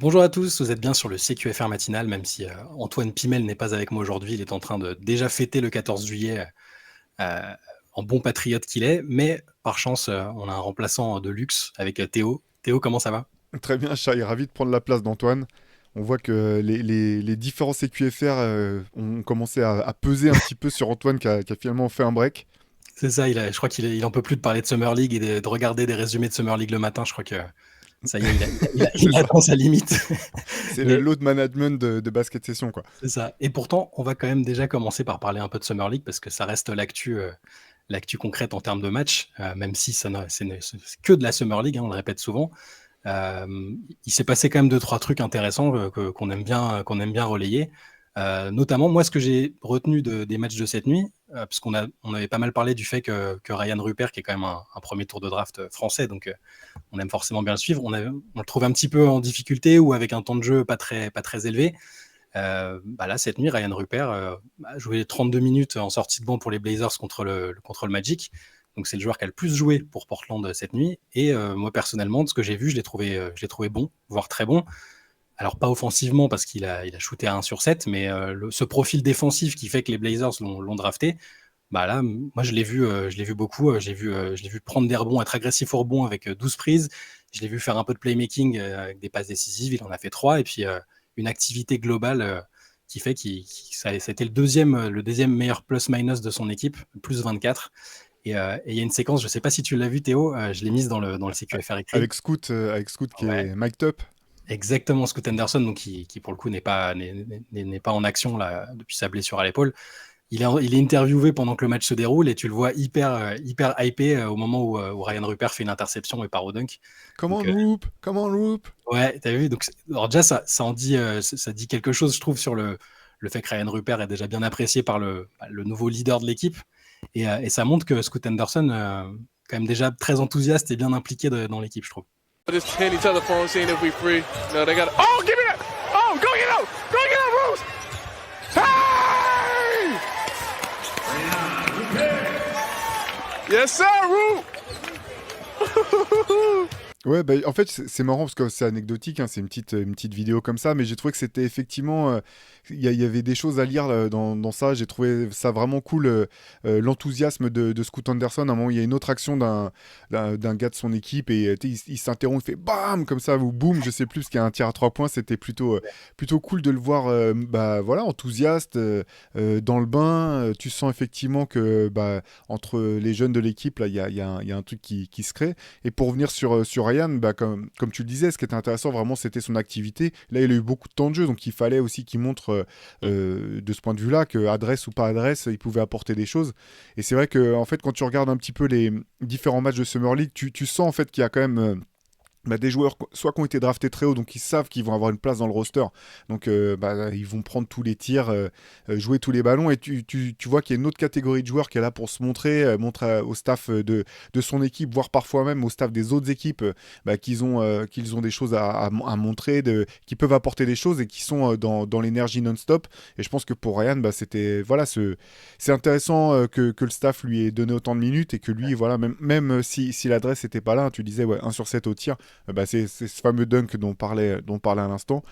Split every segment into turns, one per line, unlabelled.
Bonjour à tous, vous êtes bien sur le CQFR matinal, même si Antoine Pimel n'est pas avec moi aujourd'hui, il est en train de déjà fêter le 14 juillet euh, en bon patriote qu'il est, mais par chance, on a un remplaçant de luxe avec Théo. Théo, comment ça va?
Très bien, Chai, ravi de prendre la place d'Antoine. On voit que les différents CQFR ont commencé à peser un petit peu sur Antoine qui a finalement fait un break.
C'est ça, je crois qu'il en peut plus de parler de Summer League et de regarder des résumés de Summer League le matin, je crois que ça y est,
C'est
il
ça.
atteint sa limite.
C'est le
Mais
load management de basket session, quoi.
c'est ça. Et pourtant, on va quand même déjà commencer par parler un peu de Summer League parce que ça reste l'actu concrète en termes de match, même si c'est que de la Summer League, hein, on le répète souvent. Il s'est passé quand même deux trois trucs intéressants qu'on aime bien relayer. Notamment, moi, ce que j'ai retenu des matchs de cette nuit, parce on avait pas mal parlé du fait que Ryan Rupert, qui est quand même un premier tour de draft français, donc on aime forcément bien le suivre, on le trouve un petit peu en difficulté ou avec un temps de jeu pas très élevé. Là, cette nuit, Ryan Rupert a joué 32 minutes en sortie de banc pour les Blazers contre le Magic. Donc, c'est le joueur qui a le plus joué pour Portland cette nuit. Et moi, personnellement, de ce que j'ai vu, je l'ai trouvé bon, voire très bon. Alors, pas offensivement parce il a shooté à 1 sur 7, mais ce profil défensif qui fait que les Blazers l'ont drafté, là, moi, je l'ai vu beaucoup. Je l'ai vu prendre des rebonds, être agressif au rebond avec 12 prises. Je l'ai vu faire un peu de playmaking avec des passes décisives. Il en a fait 3. Et puis, une activité globale qui fait ça a été le deuxième meilleur plus-minus de son équipe, plus 24. Et il y a une séquence, je ne sais pas si tu l'as vu, Théo, je l'ai mise dans le CQFR écrit.
Avec Scoot qui
Ouais,
est mic'd up.
exactement, Scoot Henderson, donc qui pour le coup n'est pas en action là, depuis sa blessure à l'épaule. Il est interviewé pendant que le match se déroule et tu le vois hyper hypé au moment où Ryan Rupert fait une interception et part au dunk.
Come
Donc,
on, Roop! Come on, Roop!
ouais, t'as vu. Donc, alors déjà, ça en dit, ça dit quelque chose, je trouve, sur le fait que Ryan Rupert est déjà bien apprécié par le nouveau leader de l'équipe. Et ça montre que Scoot Henderson, quand même déjà très enthousiaste et bien impliqué dans l'équipe, je trouve.
Just hitting each other phone, seeing if we free. No, they got. Oh, give me that! Oh, go get out! Go get out, Rose! Hey! Yes, sir, Root!
Ouais, en fait, c'est marrant parce que c'est anecdotique, hein, c'est une petite vidéo comme ça, mais j'ai trouvé que c'était effectivement. Il y avait des choses à lire dans ça. J'ai trouvé ça vraiment cool, l'enthousiasme de Scoot Anderson. À un moment, il y a une autre action d'un gars de son équipe et il s'interrompt, il fait BAM! Comme ça, ou boum, je sais plus, parce qu'il y a un tir à 3 points. C'était plutôt cool de le voir voilà, enthousiaste, dans le bain. Tu sens effectivement que entre les jeunes de l'équipe, là, il y a un truc qui se crée. Et pour revenir sur Ryan, comme tu le disais, ce qui était intéressant vraiment, c'était son activité. Là, il a eu beaucoup de temps de jeu, donc il fallait aussi qu'il montre de ce point de vue-là que adresse ou pas adresse, il pouvait apporter des choses. Et c'est vrai que en fait, quand tu regardes un petit peu les différents matchs de Summer League, tu sens en fait qu'il y a quand même des joueurs soit qui ont été draftés très haut, donc ils savent qu'ils vont avoir une place dans le roster, donc ils vont prendre tous les tirs, jouer tous les ballons, et tu vois qu'il y a une autre catégorie de joueurs qui est là pour se montrer, montrer au staff de son équipe, voire parfois même au staff des autres équipes, qu'ils ont des choses à montrer, qui peuvent apporter des choses et qui sont dans l'énergie non-stop. Et je pense que pour Ryan, c'était voilà, c'est intéressant que le staff lui ait donné autant de minutes et que lui, voilà, même si l'adresse n'était pas là, tu disais ouais, 1 sur 7 au tir. C'est ce fameux dunk dont on parlait à l'instant,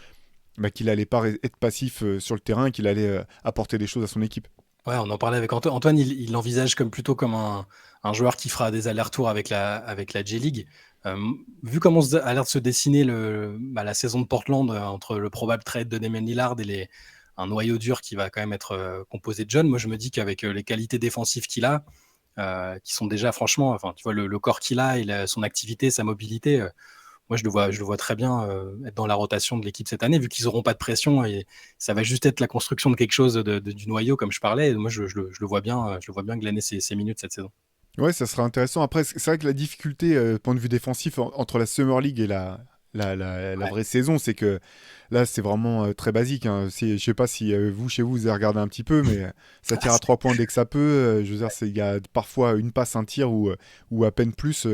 qu'il allait pas être passif sur le terrain et qu'il allait apporter des choses à son équipe.
Ouais, on en parlait avec Antoine. Antoine, il l'envisage plutôt comme un joueur qui fera des allers-retours avec la J-League. Euh, Vu comment a l'air de se dessiner la saison de Portland entre le probable trade de Damian Lillard et un noyau dur qui va quand même être composé de jeunes, moi je me dis qu'avec les qualités défensives qu'il a, qui sont déjà franchement, enfin tu vois le corps qu'il a et son activité, sa mobilité, moi je le vois très bien être dans la rotation de l'équipe cette année, vu qu'ils n'auront pas de pression et ça va juste être la construction de quelque chose du noyau, comme je parlais. Et moi je le vois bien glaner ses minutes cette saison.
Ouais, ça sera intéressant. Après, c'est vrai que la difficulté, point de vue défensif, entre la Summer League et la
Ouais.
vraie saison, c'est que là, c'est vraiment très basique, hein. Je sais pas si chez vous, vous avez regardé un petit peu, mais ça tire à 3 points dès que ça peut. Je veux dire, il y a parfois une passe, un tir ou à peine plus,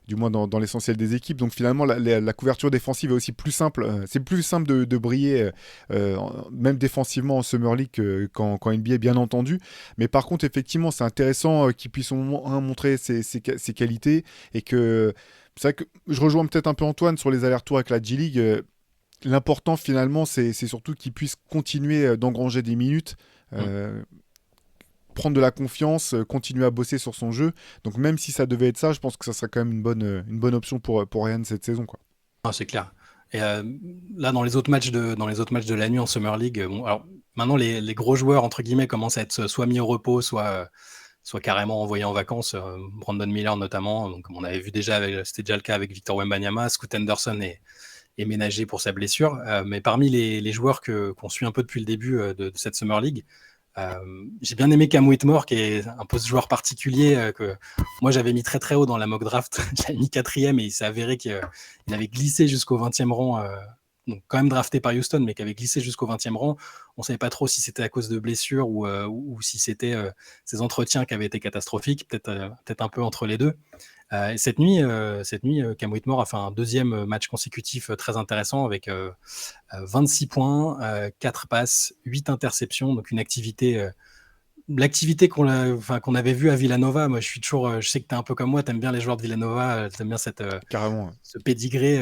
du moins dans l'essentiel des équipes. Donc finalement, la couverture défensive est aussi plus simple. C'est plus simple de briller, même défensivement en Summer League qu'en NBA, bien entendu. Mais par contre, effectivement, c'est intéressant qu'il puisse au moins montrer ses qualités et que. C'est vrai que je rejoins peut-être un peu Antoine sur les allers-retours avec la G-League. l'important finalement, c'est surtout qu'il puisse continuer d'engranger des minutes.
Mm.
euh, Prendre de la confiance, continuer à bosser sur son jeu. Donc même si ça devait être ça, je pense que ça serait quand même une bonne option pour Ryan cette saison, quoi.
Ah, c'est clair. Et là, dans les autres matchs de la nuit en Summer League, bon, alors maintenant les gros joueurs entre guillemets commencent à être soit mis au repos, soit carrément envoyés en vacances. Brandon Miller notamment, donc comme on avait vu déjà, c'était déjà le cas avec Victor Wembanyama. Scoot Henderson est ménagé pour sa blessure. Mais parmi les joueurs qu'on suit un peu depuis le début de cette Summer League, j'ai bien aimé Cam Whitmore, qui est un post joueur particulier que moi j'avais mis très très haut dans la mock draft. J'avais mis 4e et il s'est avéré qu'il avait glissé jusqu'au 20e rang. Donc quand même drafté par Houston, mais qui avait glissé jusqu'au 20e rang. On ne savait pas trop si c'était à cause de blessures ou si c'était ses entretiens qui avaient été catastrophiques, peut-être un peu entre les deux. Et cette nuit, Cam Whitmore a fait un deuxième match consécutif très intéressant avec 26 points, 4 passes, 8 interceptions, donc une activité, l'activité qu'on avait vue à Villanova. Moi, je sais que tu es un peu comme moi, tu aimes bien les joueurs de Villanova, tu aimes bien
Carrément.
ce pédigré.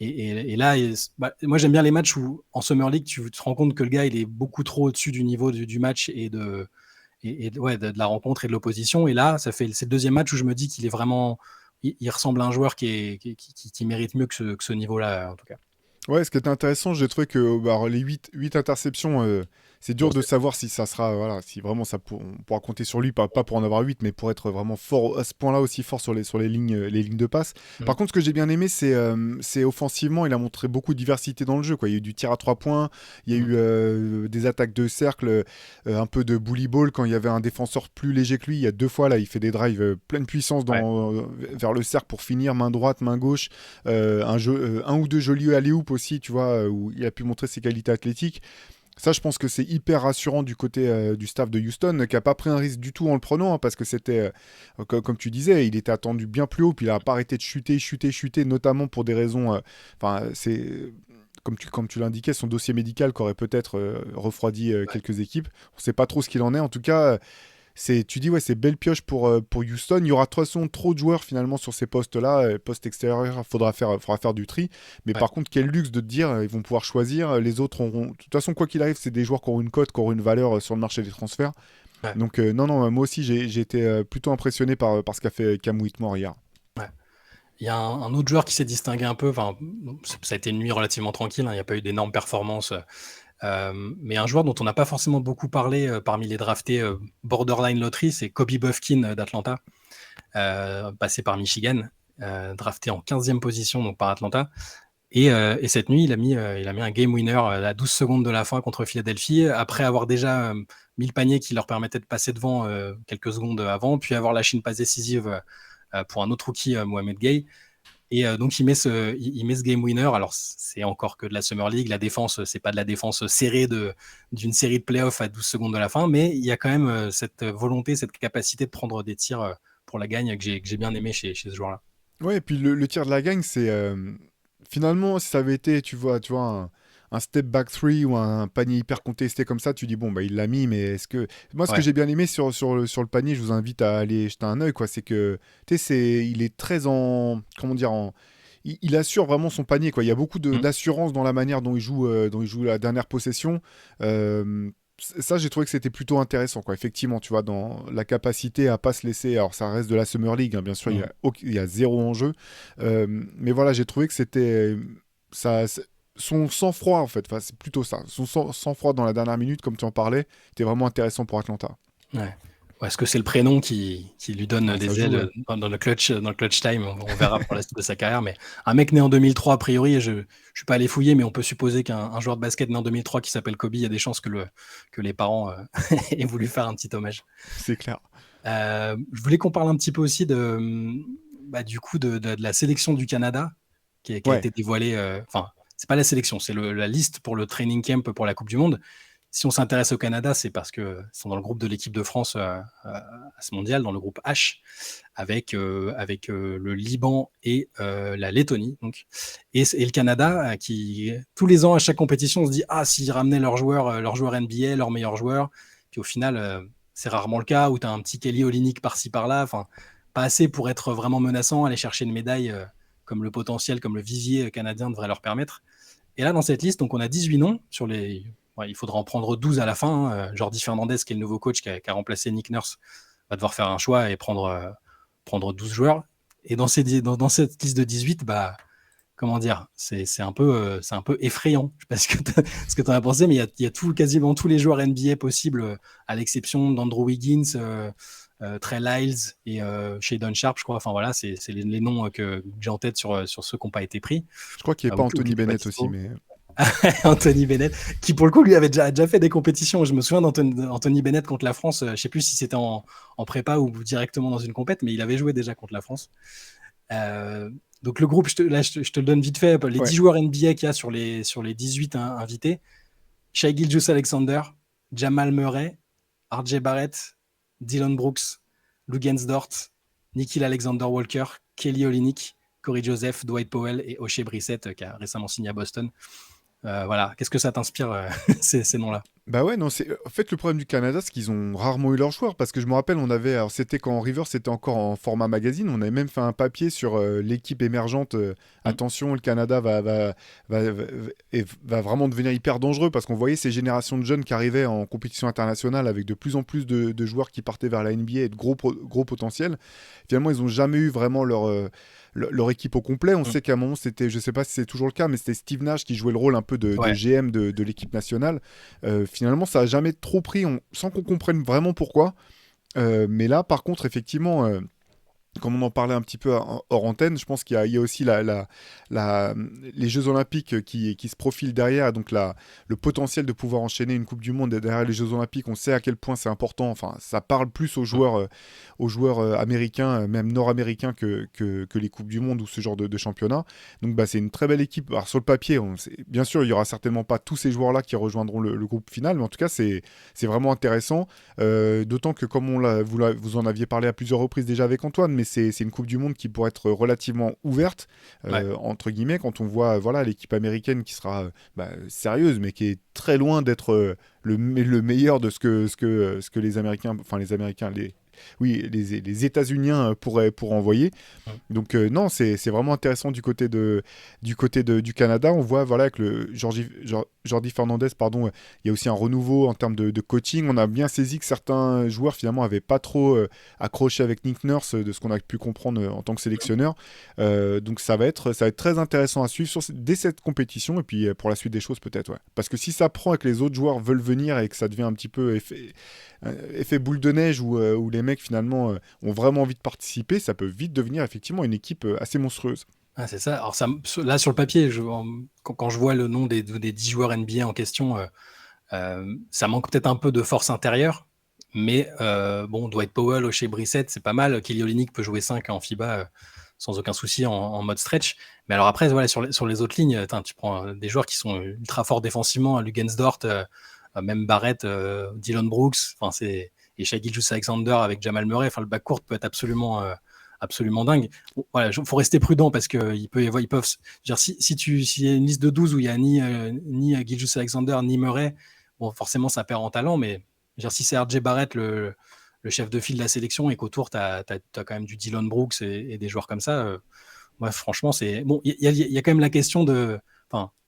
Et là, moi j'aime bien les matchs où en Summer League, tu te rends compte que le gars il est beaucoup trop au-dessus du niveau du match et de la rencontre et de l'opposition. Et là, c'est le deuxième match où je me dis qu'il est vraiment, il ressemble à un joueur qui mérite mieux que ce niveau-là, en tout cas.
Ouais, ce qui est intéressant, j'ai trouvé que les 8 interceptions, c'est dur
Bon,
de savoir si ça sera, voilà, si vraiment on pourra compter sur lui, pas pour en avoir 8, mais pour être vraiment fort, à ce point-là aussi fort sur les lignes de passe. Par contre, ce que j'ai bien aimé, c'est offensivement, il a montré beaucoup de diversité dans le jeu, quoi. Il y a eu du tir à 3 points, il y a eu des attaques de cercle, un peu de bully ball quand il y avait un défenseur plus léger que lui. Il y a 2 fois, là, il fait des drives pleine puissance vers le cercle pour finir, main droite, main gauche, un ou deux jolis alley-oop aussi, tu vois, où il a pu montrer ses qualités athlétiques. Ça, je pense que c'est hyper rassurant du côté du staff de Houston, qui n'a pas pris un risque du tout en le prenant, hein, parce que c'était, comme tu disais, il était attendu bien plus haut, puis il n'a pas arrêté de chuter, notamment pour des raisons. C'est. Comme tu l'indiquais, son dossier médical qui aurait peut-être refroidi quelques équipes. On ne sait pas trop ce qu'il en est. En tout cas, tu dis, ouais, c'est belle pioche pour Houston. Il y aura de toute façon trop de joueurs finalement sur ces postes-là. Poste extérieur, il faudra faire du tri. Mais par contre, quel luxe de te dire, ils vont pouvoir choisir. Les autres auront. De toute façon, quoi qu'il arrive, c'est des joueurs qui auront une cote, qui auront une valeur sur le marché des transferts.
Ouais.
Donc, non, moi aussi, j'ai été plutôt impressionné par ce qu'a fait Cam Whitmore hier.
Ouais. Il y a un autre joueur qui s'est distingué un peu. Enfin, ça a été une nuit relativement tranquille. Il n'y a pas eu d'énormes performances. Mais un joueur dont on n'a pas forcément beaucoup parlé parmi les draftés borderline lottery, c'est Kobe Bufkin d'Atlanta, passé par Michigan, drafté en 15e position donc par Atlanta. Et cette nuit, il a mis un game winner à 12 secondes de la fin contre Philadelphie, après avoir déjà mis le panier qui leur permettait de passer devant quelques secondes avant, puis avoir lâché une passe décisive pour un autre rookie, Mohamed Gay. Et donc il met ce game winner. Alors c'est encore que de la Summer League, la défense, c'est pas de la défense serrée d'une série de playoffs à 12 secondes de la fin, mais il y a quand même cette volonté, cette capacité de prendre des tirs pour la gagne que j'ai bien aimé chez ce joueur-là.
Ouais, et puis le tir de la gagne, c'est finalement, si ça avait été, tu vois un step back three ou un panier hyper contesté comme ça, tu dis bon, bah il l'a mis, mais est-ce que. Moi, ce que j'ai bien aimé sur le panier, je vous invite à aller jeter un œil, quoi, c'est que, tu sais, il est très en. Comment dire, il assure vraiment son panier, quoi. Il y a beaucoup d'assurance dans la manière dont il joue la dernière possession. Ça, j'ai trouvé que c'était plutôt intéressant, quoi. Effectivement, tu vois, dans la capacité à pas se laisser. Alors, ça reste de la Summer League, hein, bien sûr, il y a zéro enjeu. Mais voilà, j'ai trouvé que c'était son sang-froid, en fait. Enfin, c'est plutôt ça. Son sang-froid dans la dernière minute, comme tu en parlais, était vraiment intéressant pour Atlanta.
Ouais. Est-ce que c'est le prénom qui lui donne des ailes dans le clutch time? On verra pour la suite de sa carrière. Mais un mec né en 2003, a priori, je ne suis pas allé fouiller, mais on peut supposer qu'un joueur de basket né en 2003 qui s'appelle Kobe, il y a des chances que les parents aient voulu faire un petit hommage.
C'est clair.
Je voulais qu'on parle un petit peu aussi du coup de la sélection du Canada qui a été dévoilée. Enfin, c'est pas la sélection, c'est la liste pour le training camp pour la Coupe du Monde. Si on s'intéresse au Canada, c'est parce qu'ils sont dans le groupe de l'équipe de France à ce mondial, dans le groupe H, avec le Liban et la Lettonie. Donc. Et le Canada, qui tous les ans, à chaque compétition, on se dit « Ah, s'ils ramenaient leurs joueurs NBA, leurs meilleurs joueurs », puis au final, c'est rarement le cas, où tu as un petit Kelly Olynyk par-ci, par-là, enfin, pas assez pour être vraiment menaçant, aller chercher une médaille comme le potentiel, comme le vivier canadien devrait leur permettre. Et là, dans cette liste, donc on a 18 noms. Il faudra en prendre 12 à la fin. Jordi Fernandez, qui est le nouveau coach qui a remplacé Nick Nurse, va devoir faire un choix et prendre 12 joueurs. Et dans cette liste de 18, comment dire, c'est un peu effrayant. Je sais pas ce que tu en as pensé, mais il y a quasiment tous les joueurs NBA possibles, à l'exception d'Andrew Wiggins, Trey Lyles et Shadon Sharp, je crois. Enfin voilà, c'est les noms que j'ai en tête sur ceux qui n'ont pas été pris.
Je crois qu'il n'y a pas Anthony Bennett aussi, mais...
Anthony Bennett, qui pour le coup lui avait déjà fait des compétitions. Je me souviens d'Anthony Bennett contre la France. Je sais plus si c'était en prépa ou directement dans une compète, mais il avait joué déjà contre la France. Donc le groupe, je te le donne vite fait. Les 10 joueurs NBA qu'il y a sur les 18 invités: Shai Gilgeous-Alexander, Jamal Murray, RJ Barrett, Dylan Brooks, Luguentz Dort, Nickeil Alexander-Walker, Kelly Olynyk, Corey Joseph, Dwight Powell et Oshae Brissett, qui a récemment signé à Boston. Voilà, qu'est-ce que ça t'inspire, ces noms-là?
Bah ouais, non, en fait, le problème du Canada, c'est qu'ils ont rarement eu leurs joueurs, parce que je me rappelle, alors c'était quand River, c'était encore en format magazine, on avait même fait un papier sur l'équipe émergente. Attention, le Canada va vraiment devenir hyper dangereux, parce qu'on voyait ces générations de jeunes qui arrivaient en compétition internationale avec de plus en plus de joueurs qui partaient vers la NBA et de gros potentiel. Finalement, ils n'ont jamais eu vraiment leur équipe au complet. On sait qu'à un moment, c'était, je sais pas si c'est toujours le cas, mais c'était Steve Nash qui jouait le rôle un peu de GM de l'équipe nationale. Finalement, ça n'a jamais trop pris, sans qu'on comprenne vraiment pourquoi. Mais là, par contre, effectivement, comme on en parlait un petit peu hors antenne, je pense qu'il y a aussi les Jeux Olympiques qui se profilent derrière, donc le potentiel de pouvoir enchaîner une Coupe du Monde derrière les Jeux Olympiques. On sait à quel point c'est important. Enfin, ça parle plus aux joueurs américains, même nord-américains, que les Coupes du Monde ou ce genre de championnat. Donc, c'est une très belle équipe. Alors, sur le papier, bien sûr, il n'y aura certainement pas tous ces joueurs-là qui rejoindront le groupe final, mais en tout cas, c'est vraiment intéressant. D'autant que, comme vous en aviez parlé à plusieurs reprises déjà avec Antoine, mais c'est une Coupe du Monde qui pourrait être relativement ouverte, entre guillemets, quand on voit l'équipe américaine qui sera sérieuse, mais qui est très loin d'être le meilleur de ce que les Américains, les États-Uniens pourraient envoyer. Donc non, c'est vraiment intéressant du côté du Canada. On voit que le Jordi Fernandez, pardon, il y a aussi un renouveau en termes de coaching. On a bien saisi que certains joueurs finalement n'avaient pas trop accroché avec Nick Nurse, de ce qu'on a pu comprendre en tant que sélectionneur. Donc ça va être très intéressant à suivre dès cette compétition, et puis pour la suite des choses peut-être. Parce que si ça prend et que les autres joueurs veulent venir et que ça devient un petit peu effet boule de neige où les mecs finalement ont vraiment envie de participer, ça peut vite devenir effectivement une équipe assez monstrueuse.
Ah, c'est ça. Alors là, sur le papier, quand je vois le nom des 10 joueurs NBA en question, ça manque peut-être un peu de force intérieure, mais Dwight Powell, Oshae Brissett, c'est pas mal. Kelly Olynyk peut jouer 5 en FIBA sans aucun souci en mode stretch. Mais alors après, sur les autres lignes, tu prends des joueurs qui sont ultra forts défensivement, Luguentz Dort, même Barrett, Dylan Brooks, et Shai Gilgeous-Alexander avec Jamal Murray. Le backcourt peut être absolument dingue. Voilà, faut rester prudent, parce que ils peuvent s'il y a une liste de 12 où il y a ni Gilgeous-Alexander ni Murray, bon, forcément ça perd en talent, mais si c'est RJ Barrett le chef de file de la sélection, et qu'autour t'as quand même du Dylan Brooks et des joueurs comme ça, franchement c'est bon. Il y a quand même la question de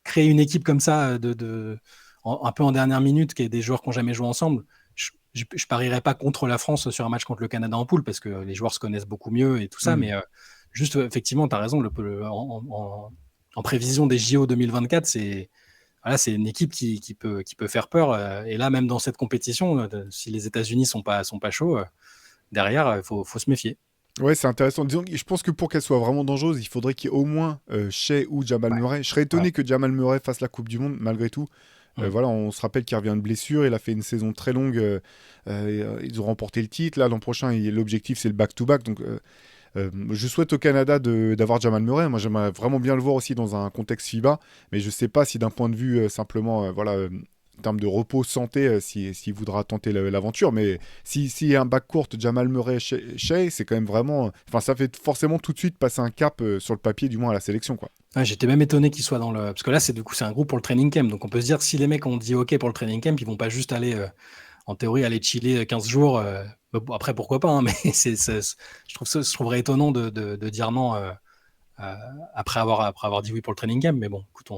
créer une équipe comme ça un peu en dernière minute, qui est des joueurs qui n'ont jamais joué ensemble. Je parierais pas contre la France sur un match contre le Canada en poule, parce que les joueurs se connaissent beaucoup mieux et tout ça, mais juste effectivement, tu as raison, en prévision des JO 2024, c'est une équipe qui peut faire peur, et là, même dans cette compétition, si les États-Unis sont pas chauds, derrière, il faut se méfier.
Ouais, c'est intéressant. Disons, je pense que pour qu'elle soit vraiment dangereuse, il faudrait qu'il y ait au moins Shai ou Jamal Murray. Je serais étonné que Jamal Murray fasse la Coupe du Monde, malgré tout. On se rappelle qu'il revient de blessure, il a fait une saison très longue, ils ont remporté le titre. Là, l'an prochain, l'objectif, c'est le back-to-back. Donc, je souhaite au Canada d'avoir Jamal Murray. Moi, j'aimerais vraiment bien le voir aussi dans un contexte FIBA, mais je ne sais pas si d'un point de vue simplement, en termes de repos, santé, s'il voudra tenter l'aventure. Mais s'il y a un backcourt Jamal Murray, Shai, c'est quand même vraiment... ça fait forcément tout de suite passer un cap sur le papier, du moins à la sélection, quoi.
J'étais même étonné qu'ils soient dans le... Parce que là, c'est un groupe pour le training camp. Donc on peut se dire, si les mecs ont dit OK pour le training camp, ils vont pas juste aller, en théorie, aller chiller 15 jours. Après, pourquoi pas, hein, mais je trouverais étonnant de dire non après avoir dit oui pour le training camp. Mais bon, écoute,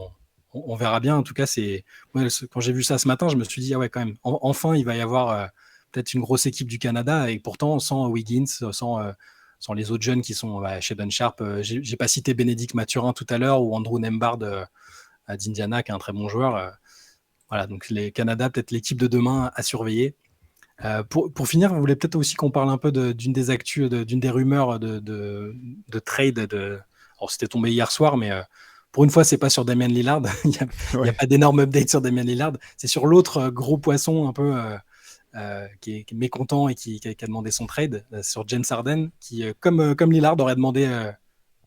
on verra bien. En tout cas, quand j'ai vu ça ce matin, je me suis dit, ah ouais, quand même, enfin, il va y avoir peut-être une grosse équipe du Canada, et pourtant, sans Wiggins, sans les autres jeunes qui sont Shaedon Sharpe. J'ai pas cité Bénédicte Mathurin tout à l'heure, ou Andrew Nembhard d'Indiana, qui est un très bon joueur. Voilà, donc les Canada, peut-être l'équipe de demain à surveiller. Pour finir, vous voulez peut-être aussi qu'on parle un peu d'une des actus, d'une des rumeurs de trade. Alors, c'était tombé hier soir, mais pour une fois, c'est pas sur Damian Lillard. Il n'y a pas d'énorme update sur Damian Lillard. C'est sur l'autre gros poisson un peu qui est mécontent et qui a demandé son trade, sur James Harden, qui, comme Lillard, aurait demandé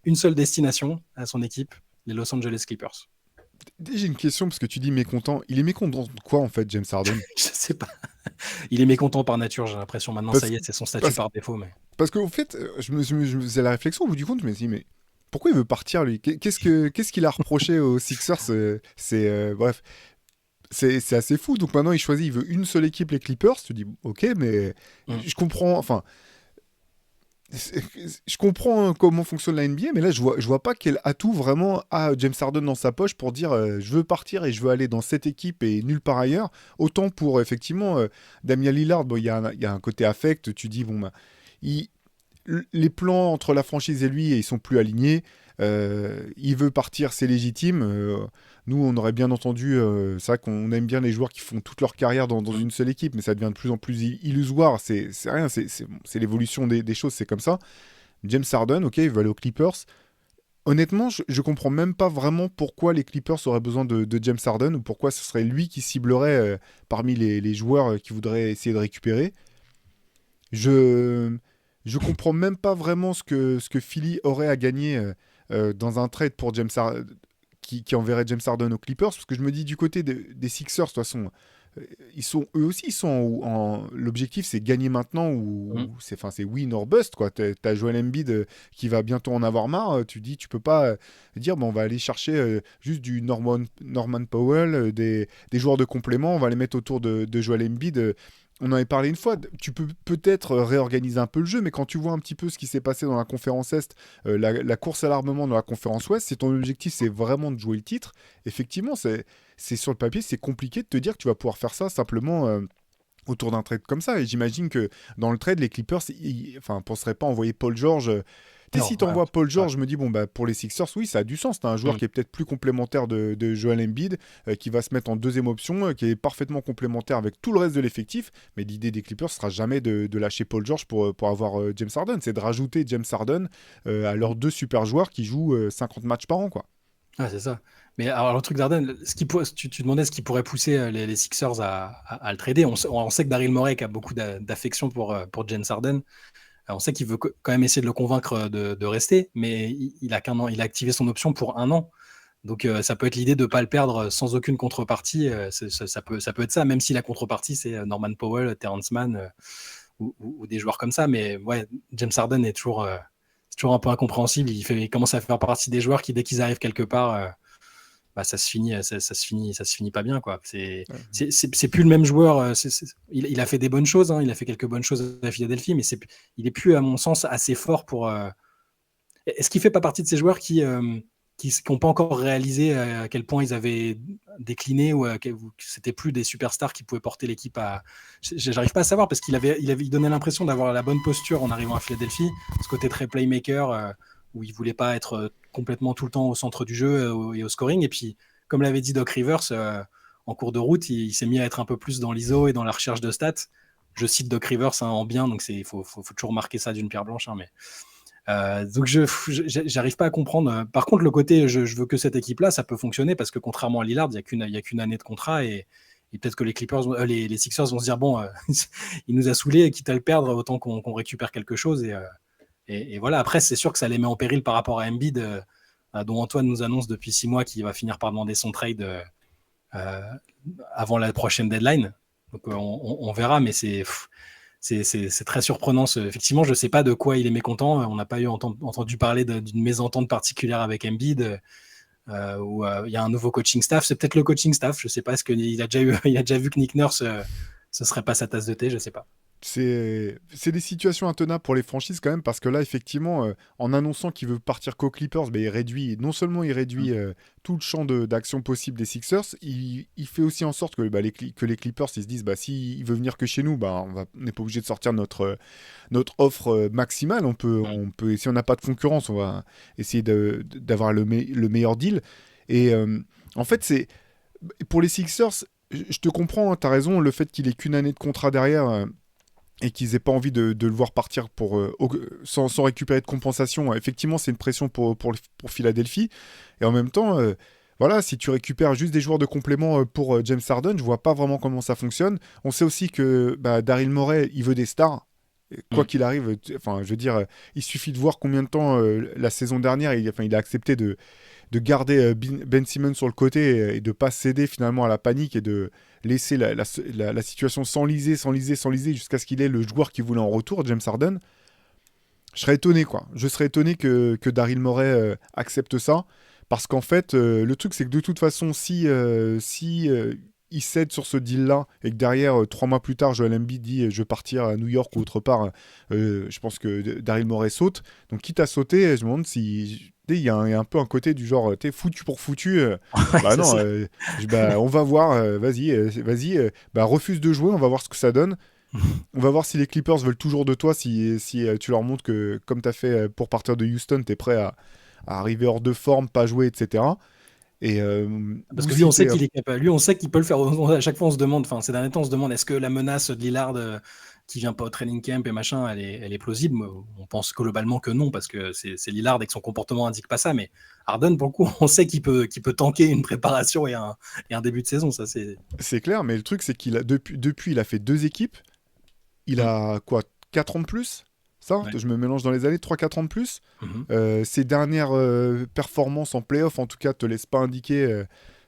une seule destination à son équipe, les Los Angeles Clippers.
J'ai une question, parce que tu dis mécontent. Il est mécontent de quoi, en fait, James Harden?
Je sais pas. Il est mécontent par nature, j'ai l'impression. Maintenant, ça y est, c'est son statut par défaut. Mais...
Parce qu'en fait, je me faisais la réflexion au bout du compte, je me suis dit, mais pourquoi il veut partir, lui? Qu'est-ce qu'il a reproché aux Sixers? Bref, c'est assez fou. Donc maintenant, il veut une seule équipe, les Clippers. Tu dis, ok, mais je comprends. Enfin, je comprends comment fonctionne la NBA, mais là, je vois pas quel atout vraiment a James Harden dans sa poche pour dire je veux partir et je veux aller dans cette équipe et nulle part ailleurs. Autant pour, effectivement, Damian Lillard, bon, il y a un côté affect. Tu dis, bon, les plans entre la franchise et lui, ils sont plus alignés. Il veut partir, c'est légitime. Nous, on aurait bien entendu, c'est vrai qu'on aime bien les joueurs qui font toute leur carrière dans une seule équipe, mais ça devient de plus en plus illusoire. C'est rien, c'est l'évolution des choses, c'est comme ça. James Harden, ok, il veut aller aux Clippers. Honnêtement, je comprends même pas vraiment pourquoi les Clippers auraient besoin de James Harden, ou pourquoi ce serait lui qui ciblerait parmi les joueurs qui voudraient essayer de récupérer. Je comprends même pas vraiment ce que Philly aurait à gagner dans un trade pour James Harden, qui enverrait James Harden aux Clippers, parce que je me dis du côté des Sixers, de toute façon, eux aussi, ils sont l'objectif, c'est gagner maintenant, ou c'est win or bust, quoi. T'as Joel Embiid qui va bientôt en avoir marre. Tu dis, tu peux pas dire, bon, on va aller chercher juste du Norman Powell, des joueurs de complément, on va les mettre autour de Joel Embiid. On en avait parlé une fois, tu peux peut-être réorganiser un peu le jeu, mais quand tu vois un petit peu ce qui s'est passé dans la conférence Est, la course à l'armement dans la conférence Ouest, si ton objectif c'est vraiment de jouer le titre, effectivement, c'est sur le papier, c'est compliqué de te dire que tu vas pouvoir faire ça simplement autour d'un trade comme ça. Et j'imagine que dans le trade, les Clippers, ne penseraient pas envoyer Paul George. Si tu envoies Paul George, je me dis, bon, pour les Sixers, oui, ça a du sens. Tu as un joueur qui est peut-être plus complémentaire de Joel Embiid, qui va se mettre en deuxième option, qui est parfaitement complémentaire avec tout le reste de l'effectif. Mais l'idée des Clippers ne sera jamais de lâcher Paul George pour avoir James Harden. C'est de rajouter James Harden à leurs deux super joueurs qui jouent 50 matchs par an, quoi.
Ah, c'est ça. Mais alors, le truc d'Harden, tu demandais ce qui pourrait pousser les Sixers à le trader. On sait que Daryl Morey a beaucoup d'affection pour James Harden. On sait qu'il veut quand même essayer de le convaincre de rester, mais il a qu'un an. Il a activé son option pour 1 an. Donc ça peut être l'idée de ne pas le perdre sans aucune contrepartie. Ça peut être ça, même si la contrepartie, c'est Norman Powell, Terrence Mann ou des joueurs comme ça. Mais ouais, James Harden c'est toujours un peu incompréhensible. Il commence à faire partie des joueurs qui, dès qu'ils arrivent quelque part, ça se finit pas bien, quoi. C'est plus le même joueur. Il a fait des bonnes choses, hein, il a fait quelques bonnes choses à Philadelphie, mais il est plus, à mon sens, assez fort pour. Est-ce qu'il fait pas partie de ces joueurs qui n'ont pas encore réalisé à quel point ils avaient décliné, ou que c'était plus des superstars qui pouvaient porter l'équipe à. J'arrive pas à savoir, parce il donnait l'impression d'avoir la bonne posture en arrivant à Philadelphie, ce côté très playmaker, où il voulait pas être complètement tout le temps au centre du jeu et au scoring. Et puis, comme l'avait dit Doc Rivers, en cours de route, il s'est mis à être un peu plus dans l'ISO et dans la recherche de stats. Je cite Doc Rivers en bien, donc il faut toujours marquer ça d'une pierre blanche. Mais donc j'arrive pas à comprendre. Par contre, le côté je veux que cette équipe-là, ça peut fonctionner, parce que contrairement à Lillard, il y a qu'une année de contrat, et peut-être que les Clippers, les Sixers vont se dire, bon, il nous a saoulés, quitte à le perdre, autant qu'on récupère quelque chose. Et voilà, après, c'est sûr que ça les met en péril par rapport à Embiid, dont Antoine nous annonce depuis 6 mois qu'il va finir par demander son trade avant la prochaine deadline. Donc on verra, mais c'est très surprenant. Effectivement, je ne sais pas de quoi il est mécontent. On n'a pas entendu parler d'une mésentente particulière avec Embiid, où il y a un nouveau coaching staff. C'est peut-être le coaching staff, je ne sais pas. Est-ce qu'il a déjà vu que Nick Nurse, ce ne serait pas sa tasse de thé, je ne sais pas.
c'est des situations intenables pour les franchises quand même, parce que là, effectivement, en annonçant qu'il veut partir qu'aux Clippers, ben, non seulement il réduit tout le champ d'action possible des Sixers, il fait aussi en sorte que, que les Clippers ils se disent, bah, s'il veut venir que chez nous, bah, on n'est pas obligé de sortir notre offre maximale. On peut, si on n'a pas de concurrence, on va essayer d'avoir le meilleur deal. Et en fait, pour les Sixers, je te comprends, hein, tu as raison, le fait qu'il ait qu'une année de contrat derrière. Et qu'ils n'aient pas envie de le voir partir sans récupérer de compensation. Effectivement, c'est une pression pour Philadelphie. Et en même temps, voilà, si tu récupères juste des joueurs de complément pour James Harden, je vois pas vraiment comment ça fonctionne. On sait aussi que Daryl Morey, il veut des stars. Quoi qu'il arrive, enfin, je veux dire, il suffit de voir combien de temps la saison dernière, il a accepté de garder Ben Simmons sur le côté et de pas céder finalement à la panique et de laisser la situation s'enliser jusqu'à ce qu'il ait le joueur qu'il voulait en retour, James Harden. Je serais étonné, quoi. Je serais étonné que Daryl Morey accepte ça, parce qu'en fait, le truc, c'est que de toute façon, si il cède sur ce deal-là et que derrière, 3 mois plus tard, Joel Embiid dit je veux partir à New York ou autre part, je pense que Daryl Morey saute. Donc, quitte à sauter, je me demande si il y a un peu un côté du genre, t'es foutu pour foutu. Bah non, on va voir, vas-y, refuse de jouer, on va voir ce que ça donne. On va voir si les Clippers veulent toujours de toi, si tu leur montres que, comme tu as fait pour partir de Houston, tu es prêt à arriver hors de forme, pas jouer, etc. Et,
parce que lui, on sait qu'il est capable. Lui, on sait qu'il peut le faire. À chaque fois, on se demande, ces derniers temps, on se demande, est-ce que la menace de Lillard qui vient pas au training camp et machin, elle est plausible? On pense globalement que non, parce que c'est Lillard et que son comportement indique pas ça. Mais Harden, pour le coup, on sait qu'il peut tanker une préparation et un début de saison. Ça,
c'est clair, mais le truc, c'est qu'il a depuis, il a fait 2 équipes. Il a quoi, 4 ans de plus? Ça, ouais. Je me mélange dans les années, 3-4 ans de plus. Ses dernières performances en playoff, en tout cas, te laissent pas indiquer,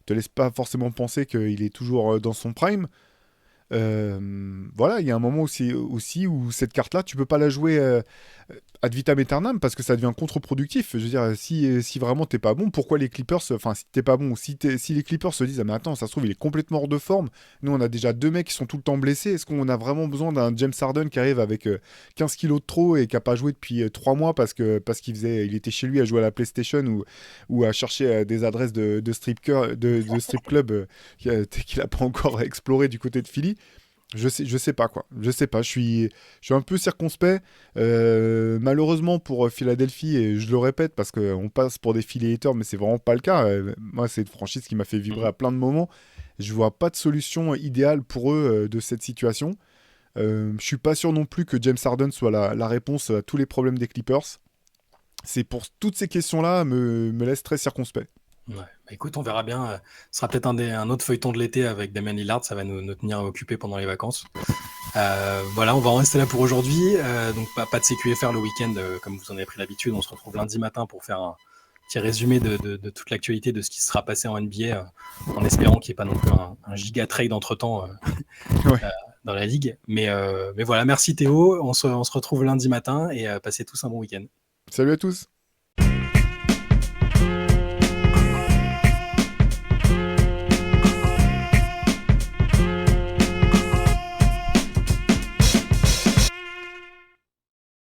te laissent pas forcément penser qu'il est toujours dans son prime. Voilà, il y a un moment aussi où cette carte-là, tu peux pas la jouer ad vitam aeternam, parce que ça devient contre-productif. Je veux dire, si vraiment t'es pas bon, pourquoi les Clippers, enfin si t'es pas bon, si les Clippers se disent, ah mais attends, ça se trouve il est complètement hors de forme, nous on a déjà 2 mecs qui sont tout le temps blessés, est-ce qu'on a vraiment besoin d'un James Harden qui arrive avec 15 kilos de trop et qui a pas joué depuis 3 mois parce qu'il était chez lui à jouer à la PlayStation ou à chercher des adresses de strip club qu'il a pas encore exploré du côté de Philly? Je sais pas, quoi. Je sais pas. Je suis un peu circonspect. Malheureusement pour Philadelphie, et je le répète parce qu'on passe pour des Philly haters, mais c'est vraiment pas le cas. Moi, c'est une franchise qui m'a fait vibrer à plein de moments. Je vois pas de solution idéale pour eux de cette situation. Je suis pas sûr non plus que James Harden soit la réponse à tous les problèmes des Clippers. C'est pour toutes ces questions-là me laisse très circonspect.
Ouais. Écoute, on verra bien. Ce sera peut-être un autre feuilleton de l'été avec Damian Lillard. Ça va nous tenir occupés pendant les vacances. Voilà, on va en rester là pour aujourd'hui. Donc, pas de CQFR le week-end, comme vous en avez pris l'habitude. On se retrouve lundi matin pour faire un petit résumé de toute l'actualité de ce qui sera passé en NBA, en espérant qu'il n'y ait pas non plus un giga trade entre-temps dans la ligue. Mais voilà, merci Théo. On se retrouve lundi matin et passez tous un bon week-end.
Salut à tous.